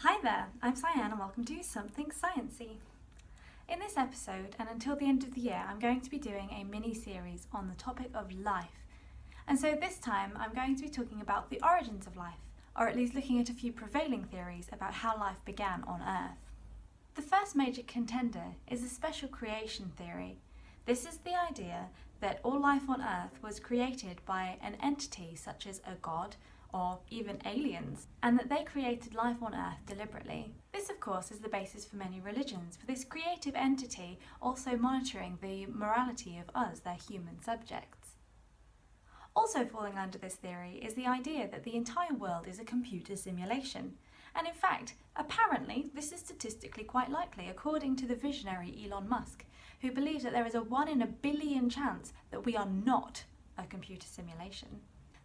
Hi there, I'm Cyan and welcome to Something Sciencey. In this episode and until the end of the year I'm going to be doing a mini-series on the topic of life. And so this time I'm going to be talking about the origins of life, or at least looking at a few prevailing theories about how life began on Earth. The first major contender is the special creation theory. This is the idea that all life on Earth was created by an entity such as a god, or even aliens, and that they created life on Earth deliberately. This, of course, is the basis for many religions, for this creative entity also monitoring the morality of us, their human subjects. Also falling under this theory is the idea that the entire world is a computer simulation. And in fact, apparently, this is statistically quite likely, according to the visionary Elon Musk, who believes that there is a 1 in a billion chance that we are not a computer simulation.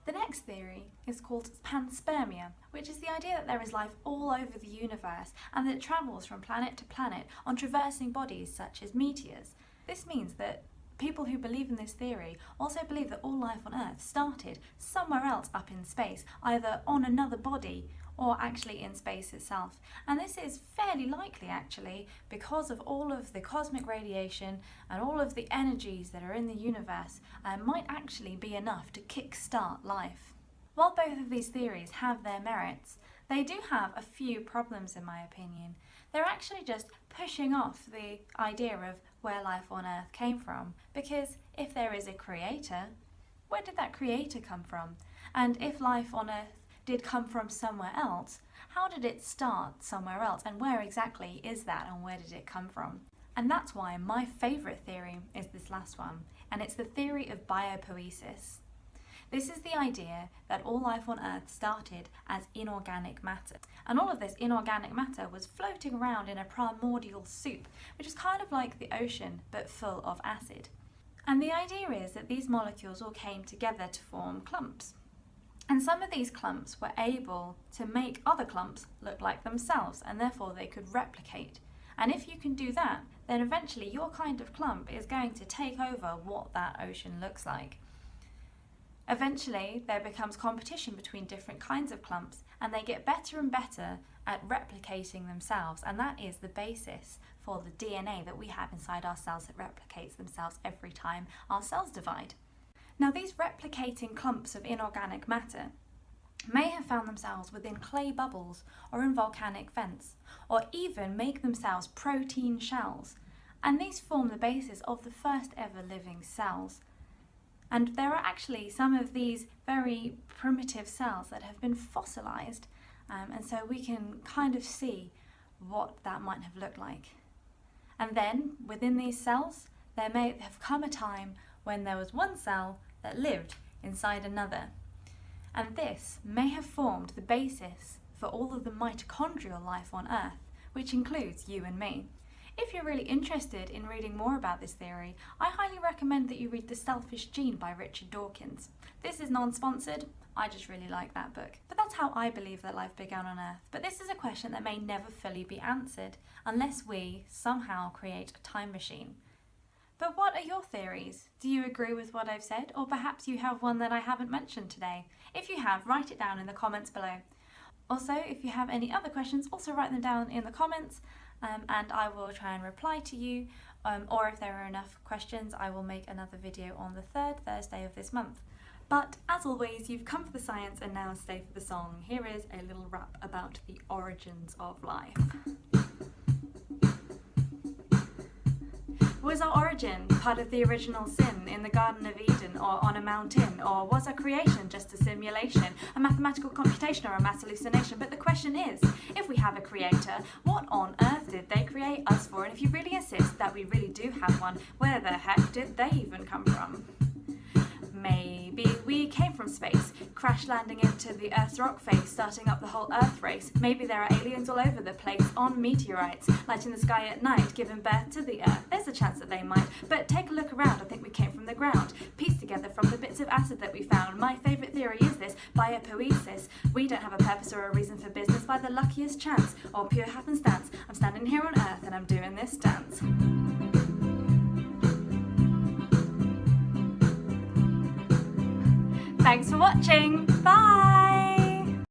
The next theory is called panspermia, which is the idea that there is life all over the universe and that it travels from planet to planet on traversing bodies such as meteors. This means that people who believe in this theory also believe that all life on Earth started somewhere else up in space, either on another body or actually in space itself. And this is fairly likely actually because of all of the cosmic radiation and all of the energies that are in the universe might actually be enough to kickstart life. While both of these theories have their merits, they do have a few problems in my opinion. They're actually just pushing off the idea of where life on Earth came from, because if there is a creator, where did that creator come from? And if life on Earth did come from somewhere else, how did it start somewhere else, and where exactly is that, and where did it come from? And that's why my favourite theory is this last one, and it's the theory of biopoiesis. This is the idea that all life on Earth started as inorganic matter, and all of this inorganic matter was floating around in a primordial soup, which is kind of like the ocean but full of acid. And the idea is that these molecules all came together to form clumps. And some of these clumps were able to make other clumps look like themselves, and therefore they could replicate. And if you can do that, then eventually your kind of clump is going to take over what that ocean looks like. Eventually there becomes competition between different kinds of clumps, and they get better and better at replicating themselves, and that is the basis for the DNA that we have inside our cells that replicates themselves every time our cells divide. Now, these replicating clumps of inorganic matter may have found themselves within clay bubbles or in volcanic vents, or even make themselves protein shells, and these form the basis of the first ever living cells. And there are actually some of these very primitive cells that have been fossilized, and so we can kind of see what that might have looked like. And then, within these cells, there may have come a time when there was one cell that lived inside another. And this may have formed the basis for all of the mitochondrial life on Earth, which includes you and me. If you're really interested in reading more about this theory, I highly recommend that you read The Selfish Gene by Richard Dawkins. This is non-sponsored, I just really like that book. But that's how I believe that life began on Earth. But this is a question that may never fully be answered unless we somehow create a time machine. But what are your theories? Do you agree with what I've said? Or perhaps you have one that I haven't mentioned today? If you have, write it down in the comments below. Also, if you have any other questions, also write them down in the comments and I will try and reply to you. Or if there are enough questions, I will make another video on the 3rd Thursday of this month. But as always, you've come for the science and now stay for the song. Here is a little rap about the origins of life. Was our origin part of the original sin in the Garden of Eden or on a mountain? Or was our creation just a simulation, a mathematical computation or a mass hallucination? But the question is, if we have a creator, what on earth did they create us for? And if you really insist that we really do have one, where the heck did they even come from? Maybe we came from space, crash landing into the Earth's rock face, starting up the whole Earth race. Maybe there are aliens all over the place on meteorites, lighting the sky at night, giving birth to the Earth. There's a chance that they might, but take a look around. I think we came from the ground, pieced together from the bits of acid that we found. My favourite theory is this, biopoiesis. We don't have a purpose or a reason for business by the luckiest chance, or pure happenstance. I'm standing here on Earth and I'm doing this dance. Thanks for watching. Bye!